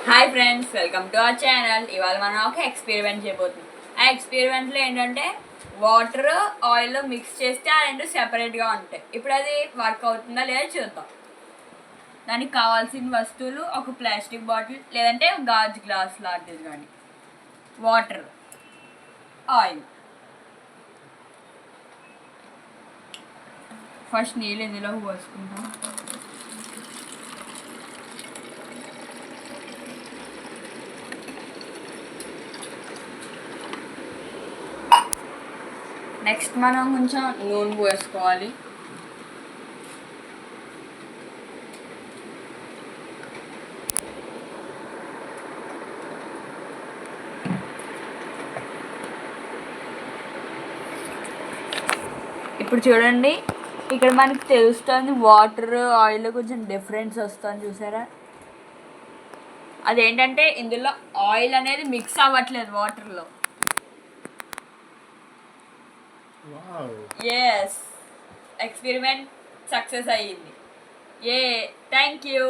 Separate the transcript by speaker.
Speaker 1: Hi friends, welcome to our channel. ఇవాళ మనం ఒక ఎక్స్పెరిమెంట్ చేయబోతున్నాం. ఆ ఎక్స్పెరిమెంట్లో ఏంటంటే వాటర్ ఆయిల్ మిక్స్ చేస్తే ఆ రెండు సెపరేట్గా ఉంటాయి. ఇప్పుడు అది వర్క్ అవుతుందా లేదా చూద్దాం. దానికి కావాల్సిన వస్తువులు ఒక ప్లాస్టిక్ బాటిల్ లేదంటే గాజు గ్లాస్ లాంటిది, కానీ వాటర్, ఆయిల్. ఫస్ట్ నీళ్ళు ఇందులో పోసుకుంటాం. నెక్స్ట్ మనం కొంచెం నూనె పోసుకోవాలి. ఇప్పుడు చూడండి, ఇక్కడ మనకి తెలుస్తుంది వాటర్ ఆయిల్ కొంచెం డిఫరెన్స్ వస్తుంది, చూసారా? అదేంటంటే ఇందులో ఆయిల్ అనేది మిక్స్ అవ్వట్లేదు వాటర్లో. ఎస్, ఎక్స్పెరిమెంట్ సక్సెస్ అయ్యింది. Thank you.